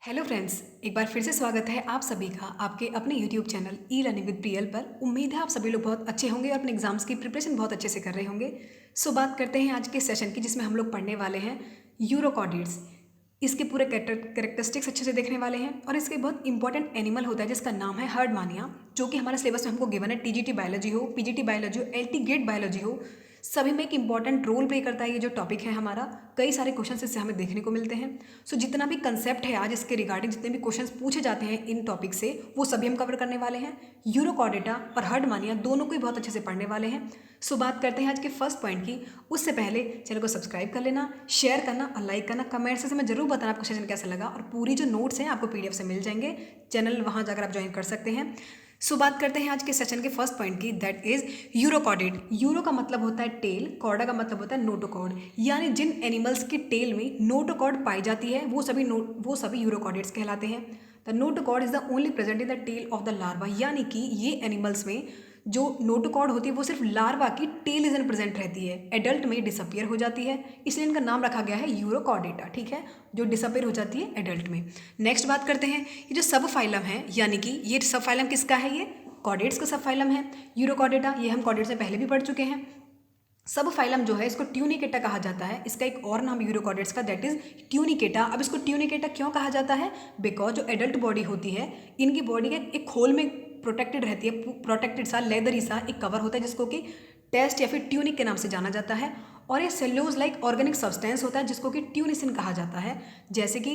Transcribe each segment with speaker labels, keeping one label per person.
Speaker 1: Hello friends, एक बार फिर से स्वागत है आप सभी का आपके अपने YouTube channel e learning with Priyal पर। उम्मीद है आप सभी लोग बहुत अच्छे होंगे और अपने एग्जाम्स की प्रिपरेशन बहुत अच्छे से कर रहे होंगे। सो बात करते हैं आज के सेशन की, जिसमें हम लोग पढ़ने वाले हैं यूरोकॉर्डिड्स। इसके पूरे कैरेक्टरिस्टिक्स अच्छे से देखने वाले हैं और इसके बहुत इंपॉर्टेंट एनिमल होता है जिसका नाम है हर्डमानिया, जो कि हमारे सिलेबस में हमको गिवन है। टीजीटी बायोलॉजी हो, पीजीटी बायोलॉजी हो, एलटी गेट बायोलॉजी हो, सभी में एक इंपॉर्टेंट रोल प्ले करता है ये जो टॉपिक है हमारा। कई सारे क्वेश्चन इससे हमें देखने को मिलते हैं। सो जितना भी कंसेप्ट है आज इसके रिगार्डिंग, जितने भी क्वेश्चंस पूछे जाते हैं इन टॉपिक से, वो सभी हम कवर करने वाले हैं। यूरोकॉर्डेटा और हर्डमानिया दोनों को ही बहुत अच्छे से पढ़ने वाले हैं। सो बात करते हैं आज के फर्स्ट पॉइंट की। उससे पहले चैनल को सब्सक्राइब कर लेना, शेयर करना और लाइक करना। कमेंट्स से हमें जरूर बताना आपको सेशन कैसा लगा, और पूरी जो नोट्स हैं आपको पीडीएफ से मिल जाएंगे। चैनल वहाँ जाकर आप ज्वाइन कर सकते हैं। सो बात करते हैं आज के सेशन के फर्स्ट पॉइंट की, दैट इज यूरोकॉर्डेट। यूरो का मतलब होता है टेल, कॉर्डा का मतलब होता है नोटोकॉर्ड। यानी जिन एनिमल्स की टेल में नोटोकॉर्ड पाई जाती है वो सभी यूरोकॉर्डेट्स कहलाते हैं। The notochord is the only present in the tail of the larva. यानी कि ये एनिमल्स में जो नोटोकॉर्ड होती है वो सिर्फ लार्वा की टेल रीजन प्रेजेंट रहती है, एडल्ट में डिसअपियर हो जाती है, इसलिए इनका नाम रखा गया है यूरोकॉर्डेटा। ठीक है, जो डिसअपियर हो जाती है एडल्ट में। नेक्स्ट बात करते हैं, ये जो सब फाइलम है, यानी कि ये सब फाइलम किसका है? ये कॉर्डेट्स का सब फाइलम है यूरोकॉर्डेटा। ये हम कॉर्डेट्स में पहले भी पढ़ चुके हैं। सब फाइलम जो है इसको ट्यूनिकेटा कहा जाता है। इसका एक और नाम यूरोकॉर्डेट्स का, दैट इज ट्यूनिकेटा। अब इसको ट्यूनिकेटा क्यों कहा जाता है? बिकॉज जो एडल्ट बॉडी होती है, इनकी बॉडी के एक खोल में प्रोटेक्टेड रहती है, प्रोटेक्टेड सा लेदरी सा एक कवर होता है जिसको कि टेस्ट या फिर ट्यूनिक के नाम से जाना जाता है। और ये सेल्यूलोज लाइक ऑर्गेनिक सब्सटेंस होता है जिसको कि ट्यूनिसिन कहा जाता है। जैसे कि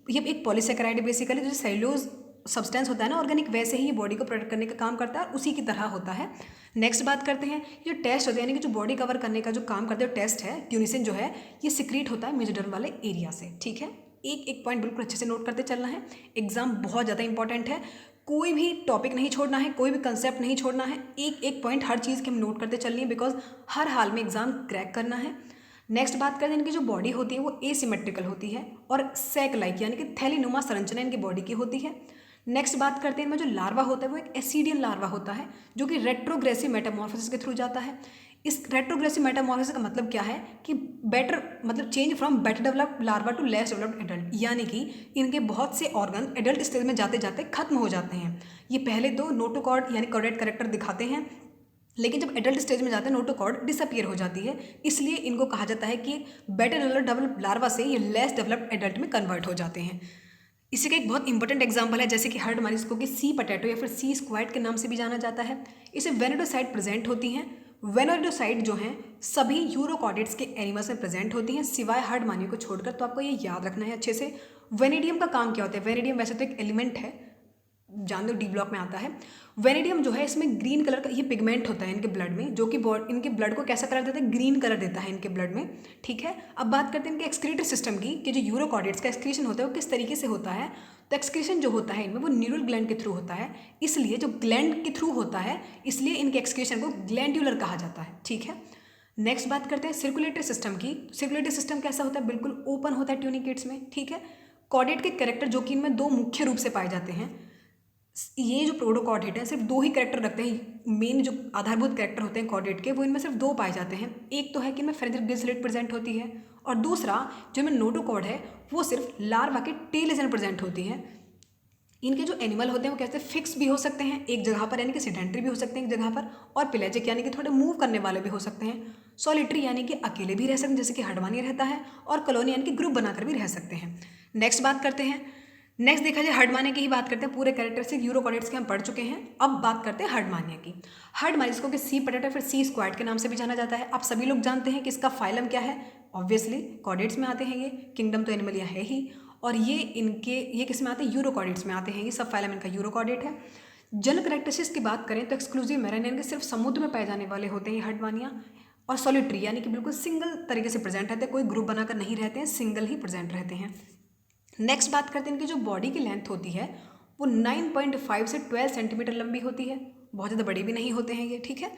Speaker 1: ये एक पॉलीसेकेराइड है बेसिकली, जो सेल्यूलोज सब्सटेंस होता है ना ऑर्गेनिक, वैसे ही ये बॉडी को प्रोटेक्ट करने का काम करता है, उसी की तरह होता है। नेक्स्ट बात करते हैं, ये जो टेस्ट होता है यानी कि जो बॉडी कवर करने का जो काम करते हैं टेस्ट है, ट्यूनिसिन जो है ये सिक्रीट होता है मेजोडर्म वाले एरिया से। ठीक है, एक एक पॉइंट बिल्कुल अच्छे से नोट करते चलना है। एग्जाम बहुत ज़्यादा इंपॉर्टेंट है, कोई भी टॉपिक नहीं छोड़ना है, कोई भी कंसेप्ट नहीं छोड़ना है। एक एक पॉइंट हर चीज़ के हम नोट करते चलनी है, बिकॉज हर हाल में एग्जाम क्रैक करना है। नेक्स्ट बात करते हैं, इनकी जो बॉडी होती है वो एसिमेट्रिकल होती है और सैक लाइक यानी कि थैलीनुमा संरचना इनकी बॉडी की होती है। नेक्स्ट बात करते हैं, इनमें जो लार्वा होता है वो एक एसिडियन लार्वा होता है, जो कि रेट्रोग्रेसिव मेटामॉर्फोसिस के थ्रू जाता है। इस रेट्रोग्रेसिव मेटामॉर्फोसिस का मतलब क्या है कि बेटर मतलब change from better developed larva to less developed adult, यानी कि इनके बहुत से ऑर्गन एडल्ट स्टेज में जाते जाते खत्म हो जाते हैं। ये पहले तो नोटोकॉर्ड यानी कॉर्डेट करेक्टर दिखाते हैं, लेकिन जब एडल्ट स्टेज में जाते हैं नोटोकॉर्ड डिसअपियर हो जाती है, इसलिए इनको कहा जाता है कि बेटर डेवलप्ड लार्वा से ये लेस डेवलप्ड एडल्ट में कन्वर्ट हो जाते हैं। इसी का एक बहुत इंपॉर्टेंट एग्जांपल है जैसे कि हर्डमानिस को कि सी पटेटो या फिर सी स्क्वाड के नाम से भी जाना जाता है। इसे वेनेडोसाइट प्रेजेंट होती हैं। वेनेडोसाइट जो हैं सभी यूरोकॉर्डेट्स के एनिमल्स में प्रेजेंट होती हैं सिवाय हर्डमानिया को छोड़कर, तो आपको ये याद रखना है अच्छे से। वेनेडियम का काम क्या होता है? वेनेडियम वैसे तो एक एलिमेंट है, जान दो डी ब्लॉक में आता है। वेनेडियम जो है इसमें ग्रीन कलर का ये पिगमेंट होता है इनके ब्लड में, जो कि इनके ब्लड को कैसा कलर देता है? ग्रीन कलर देता है इनके ब्लड में। ठीक है, अब बात करते हैं इनके एक्सक्रीटरी सिस्टम की, कि जो यूरोकॉर्डेट्स का एक्सक्रीशन होता है वो किस तरीके से होता है। तो एक्सक्रीशन जो होता है इनमें वो न्यूरल ग्लैंड के थ्रू होता है, इसलिए जो ग्लैंड के थ्रू होता है इसलिए इनके एक्सक्रीशन को ग्लैंडुलर कहा जाता है। ठीक है, नेक्स्ट बात करते हैं सर्कुलेटरी सिस्टम की। सर्कुलेटरी सिस्टम कैसा होता है? बिल्कुल ओपन होता है ट्यूनिकेट्स में। ठीक है, कॉर्डेट के कैरेक्टर जो कि इनमें दो मुख्य रूप से पाए जाते हैं। ये जो प्रोटोकॉर्डेट है सिर्फ दो ही कैरेक्टर रखते हैं, मेन जो आधारभूत कैरेक्टर होते हैं कॉर्डेट के, वो इनमें सिर्फ दो पाए जाते हैं। एक तो है कि इनमें फेरेंजियल स्लिट प्रेजेंट होती है, और दूसरा जो इनमें नोटोकॉर्ड है वो सिर्फ लार्वा के टेल रीजन प्रेजेंट होती है। इनके जो एनिमल होते हैं वो कैसे फिक्स भी हो सकते हैं एक जगह पर, यानी कि सेडेंटरी भी हो सकते हैं एक जगह पर, और पेलेजिक यानी कि थोड़े मूव करने वाले भी हो सकते हैं। सॉलिटरी यानी कि अकेले भी रह सकते हैं जैसे कि हर्डमानिया रहता है, और कॉलोनी यानी कि ग्रुप बनाकर भी रह सकते हैं। नेक्स्ट बात करते हैं, नेक्स्ट देखा जाए हर्डमानिया की ही बात करते हैं। पूरे कैरेक्टरिस्टिक यूरोकॉर्डेट्स के हम पढ़ चुके हैं, अब बात करते हैं हर्डमानिया की। हर्डमानिया को कि सी पटेटो फिर सी स्क्वाड के नाम से भी जाना जाता है। आप सभी लोग जानते हैं कि इसका फाइलम क्या है, ऑब्वियसली कॉर्डेट्स में आते हैं ये, किंगडम तो एनिमलिया है ही, और ये किस में आते हैं? यूरोकॉर्डेट्स में आते हैं। ये सब फाइलम इनका यूरोकॉर्डेट है। जनरल कैरेक्टरिस्टिक्स की बात करें तो एक्सक्लूसिव मैरीन यानी कि सिर्फ समुद्र में पाए जाने वाले होते हैं ये हर्डमानिया, और सॉलिटरी यानी कि बिल्कुल सिंगल तरीके से प्रेजेंट रहते हैं, कोई ग्रुप बनाकर नहीं रहते हैं, सिंगल ही प्रेजेंट रहते हैं। नेक्स्ट बात करते हैं इनकी जो बॉडी की लेंथ होती है वो 9.5 से 12 सेंटीमीटर लंबी होती है, बहुत ज़्यादा बड़े भी नहीं होते हैं ये। ठीक है,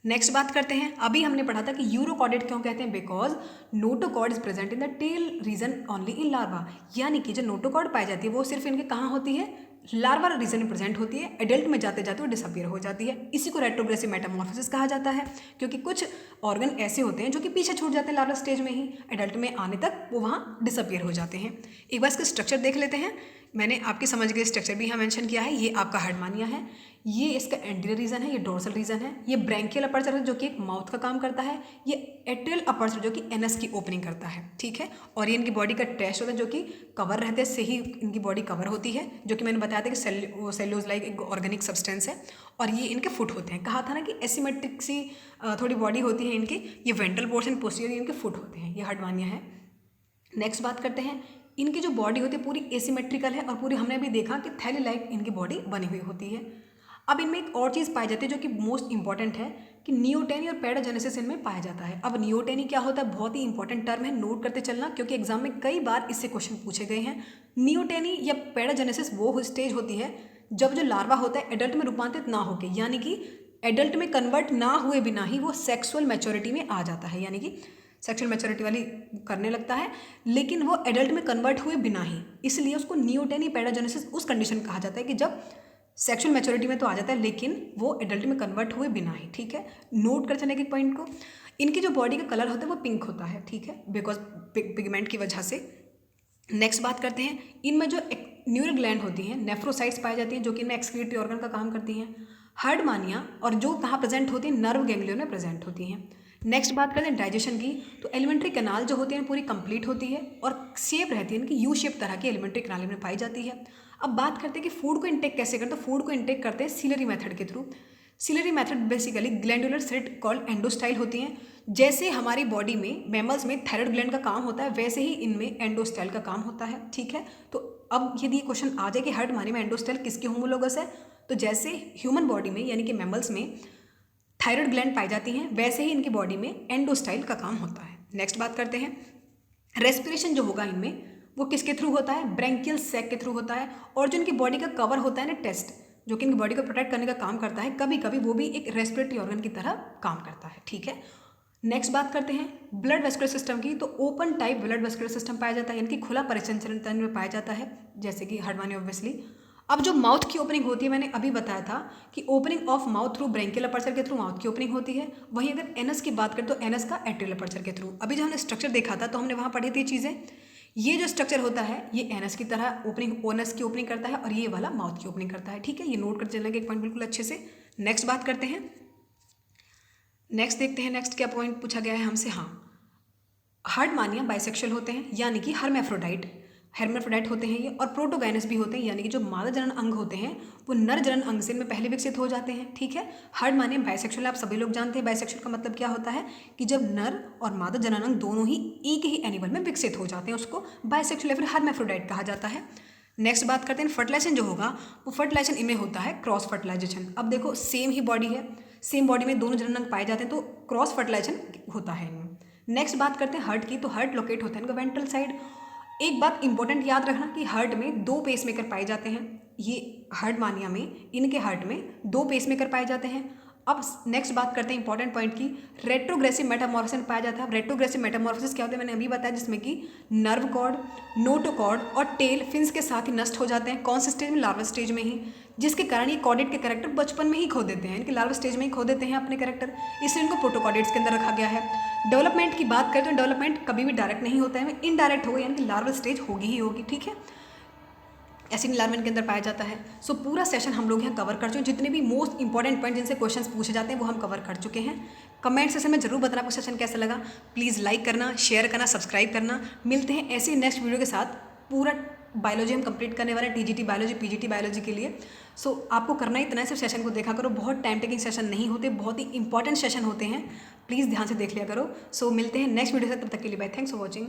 Speaker 1: नेक्स्ट बात करते हैं, अभी हमने पढ़ा था कि यूरोकॉर्डेट क्यों कहते हैं, because notochord is present in the tail region only in larva, यानी कि जो नोटोकॉर्ड पाई जाती है वो सिर्फ इनके कहाँ होती है? लार्वा रीजन में प्रेजेंट होती है, एडल्ट में जाते जाते वो डिसअपियर हो जाती है। इसी को रेट्रोग्रेसिव मेटामॉर्फोसिस कहा जाता है, क्योंकि कुछ ऑर्गन ऐसे होते हैं जो कि पीछे छूट जाते हैं लार्वा स्टेज में ही, एडल्ट में आने तक वो वहाँ डिसअपियर हो जाते हैं। एक बार इसका स्ट्रक्चर देख लेते हैं। मैंने आपके समझ गए स्ट्रक्चर भी यहाँ मेंशन किया है। ये आपका हार्डमानिया है, ये इसका एंटीरियर रीजन है, ये डोर्सल रीजन है, ये ब्रैंकियल अपर्चर है जो कि एक माउथ का काम करता है, ये एट्रियल अपर्चर जो कि एनस की ओपनिंग करता है, ठीक है। और ये इनकी बॉडी का टेस्ट होता है जो कि कवर रहते हैं, से ही इनकी बॉडी कवर होती है, जो कि मैंने बताया था कि सेल्यूलोज लाइक एक ऑर्गेनिक सब्सटेंस है। और ये इनके फुट होते हैं, कहा था ना कि एसिमेट्रिक सी थोड़ी बॉडी होती है इनकी। ये वेंट्रल पोर्शन पोस्टीरियर इनके फुट होते हैं। ये हार्डमानिया है। नेक्स्ट बात करते हैं, इनकी जो बॉडी होती है पूरी एसिमेट्रिकल है और पूरी हमने अभी देखा कि थैली लाइक इनकी बॉडी बनी हुई होती है। अब इनमें एक और चीज़ पाई जाती है जो कि मोस्ट इंपॉर्टेंट है कि नियोटेनी और पैराजेनेसिस इनमें पाया जाता है। अब नियोटेनी क्या होता है, बहुत ही इंपॉर्टेंट टर्म है, नोट करते चलना, क्योंकि एग्जाम में कई बार इससे क्वेश्चन पूछे गए हैं। नियोटेनी या पैराजेनेसिस वो स्टेज होती है जब जो लार्वा होता है एडल्ट में रूपांतरित ना होके, यानी कि एडल्ट में कन्वर्ट ना हुए बिना ही वो सेक्सुअल मैच्योरिटी में आ जाता है, यानी कि सेक्सुअल मैच्योरिटी वाली करने लगता है, लेकिन वो एडल्ट में कन्वर्ट हुए बिना ही, इसलिए उसको नियोटेनी पैराजेनेसिस उस कंडीशन कहा जाता है कि जब सेक्सुअल मैच्योरिटी में तो आ जाता है लेकिन वो एडल्ट में कन्वर्ट हुए बिना ही, ठीक है। नोट कर चलने के पॉइंट को। इनकी जो बॉडी का कलर होता है वो पिंक होता है, ठीक है, बिकॉज पिगमेंट की वजह से। नेक्स्ट बात करते हैं, इनमें जो न्यूरल ग्लैंड होती हैं, नेफ्रोसाइट्स पाई जाती हैं जो कि इनमें एक्सक्रीटरी ऑर्गन का काम करती हैं। हार्डमानिया और जो कहाँ प्रेजेंट होती हैं, नर्व गैंग्लियन में प्रेजेंट होती हैं। नेक्स्ट बात करते हैं डाइजेशन की, तो एलिमेंट्री कैनाल जो होती है पूरी कंप्लीट होती है और शेप रहती है इनकी यू शेप तरह की एलिमेंट्री कैनाल में पाई जाती है। अब बात करते हैं कि फूड को इंटेक कैसे करते हैं, तो फूड को इंटेक करते हैं सिलरी मेथड के थ्रू। Ciliary method basically glandular slit called endostyle होती हैं। जैसे हमारी बॉडी में मैमल्स में थायराइड ग्लैंड का काम होता है, वैसे ही इनमें एंडोस्टाइल का काम होता है, ठीक है। तो अब यदि ये क्वेश्चन आ जाए कि हार्डमानिया में एंडोस्टाइल किसके होमोलोगस है, तो जैसे ह्यूमन बॉडी में यानी कि मैमल्स में थायराइड ग्लैंड पाई जाती हैं, वैसे ही इनकी बॉडी में एंडोस्टाइल का काम होता है। नेक्स्ट बात करते हैं, रेस्पिरेशन जो होगा इनमें वो किसके थ्रू होता है, ब्रैंकियल सैक के थ्रू होता है। और जो इनकी बॉडी का कवर होता है ना, टेस्ट, जो कि इनकी बॉडी को प्रोटेक्ट करने का काम करता है, कभी कभी वो भी एक रेस्पिरेटरी ऑर्गन की तरह काम करता है, ठीक है। नेक्स्ट बात करते हैं ब्लड वेस्कुलर सिस्टम की, तो open type blood vascular system पाया जाता है, इनकी खुला परिसंचरण तंत्र में पाया जाता है, जैसे कि हार्डमानिया ऑब्वियसली। अब जो माउथ की ओपनिंग होती है, मैंने अभी बताया था कि opening of mouth through branchial aperture के थ्रू माउथ की ओपनिंग होती है। वहीं अगर एनस की बात करें तो एनस का एट्रियल अपर्चर के थ्रू। अभी जो हमने स्ट्रक्चर देखा था तो हमने वहाँ पढ़ी थी चीज़ें। ये जो स्ट्रक्चर होता है ये एनस की तरह ओपनिंग, ओनस की ओपनिंग करता है और ये वाला माउथ की ओपनिंग करता है, ठीक है। ये नोट कर चलने के एक पॉइंट बिल्कुल अच्छे से। नेक्स्ट बात करते हैं, नेक्स्ट देखते हैं नेक्स्ट क्या पॉइंट पूछा गया है हमसे। हाँ, हार्डमानिया बाइसेक्सुअल होते हैं, यानी कि हेर्माफ्रोडाइट होते हैं ये, और प्रोटोगाइनस भी होते हैं, यानी कि जो मादा जनन अंग होते हैं वो नर जनन अंग से इनमें पहले विकसित हो जाते हैं, ठीक है। हार्डमानिया बाइसेक्सुअल आप सभी लोग जानते हैं। बाइसेक्सुअल का मतलब क्या होता है कि जब नर और मादा जनन अंग दोनों ही एक ही एनिमल में विकसित हो जाते हैं, उसको बाइसेक्सुअल या फिर हेर्माफ्रोडाइट कहा जाता है। नेक्स्ट बात करते हैं फर्टिलाइजेशन जो होगा वो फर्टिलाइजेशन इनमें होता है क्रॉस फर्टिलाइजेशन। अब देखो सेम ही बॉडी है, सेम बॉडी में दोनों जनन अंग पाए जाते हैं, तो क्रॉस फर्टिलाइजेशन होता है इनमें। नेक्स्ट बात करते हैं हार्ट की, तो हार्ट लोकेट होता है इनका वेंट्रल साइड। एक बात इंपॉर्टेंट याद रखना कि हार्ट में 2 पेसमेकर पाए जाते हैं। ये हार्डमानिया में इनके हार्ट में 2 पेसमेकर पाए जाते हैं। अब नेक्स्ट बात करते हैं इंपॉर्टेंट पॉइंट की, रेट्रोग्रेसिव मेटामॉर्फोसिस पाया जाता है। रेट्रोग्रेसिव मेटामॉर्फोसिस क्या होता है मैंने अभी बताया, जिसमें कि नर्व कॉर्ड, नोटोकॉर्ड और टेल फिन्स के साथ ही नष्ट हो जाते हैं। कौन से स्टेज में, लार्वा स्टेज में ही, जिसके कारण ये कॉर्डेट के कैरेक्टर बचपन में ही खो देते हैं, इनके लार्वा स्टेज में ही खो देते हैं अपने कैरेक्टर, इसलिए इनको प्रोटोकॉर्डेट्स के अंदर रखा गया है। डेवलपमेंट की बात करें तो डेवलपमेंट कभी भी डायरेक्ट नहीं होता है, इनडायरेक्ट होगा, यानी कि लार्वा स्टेज होगी ही होगी, ठीक है। एसिड लार्वा के अंदर पाया जाता है। सो पूरा सेशन हम लोग यहाँ कवर कर चुके हैं। जितने भी मोस्ट इंपॉर्टेंट पॉइंट जिनसे क्वेश्चंस पूछे जाते हैं वो हम कवर कर चुके हैं। कमेंट सेशन में जरूर बताना आपको सेशन कैसा लगा। प्लीज़ लाइक करना, शेयर करना, सब्सक्राइब करना। मिलते हैं ऐसे नेक्स्ट वीडियो के साथ। पूरा बायोलॉजी हम कंप्लीट करने वाले हैं, टीजीटी बायोलॉजी, पीजीटी बायोलॉजी के लिए। सो आपको करना ही इतना है, सिर्फ सेशन को देखा करो। बहुत टाइम टेकिंग सेशन नहीं होते, बहुत ही इंपॉर्टेंट सेशन होते हैं। प्लीज़ ध्यान से देख लिया करो। सो मिलते हैं नेक्स्ट वीडियो से, तब तक के लिए बाय। Thanks for watching.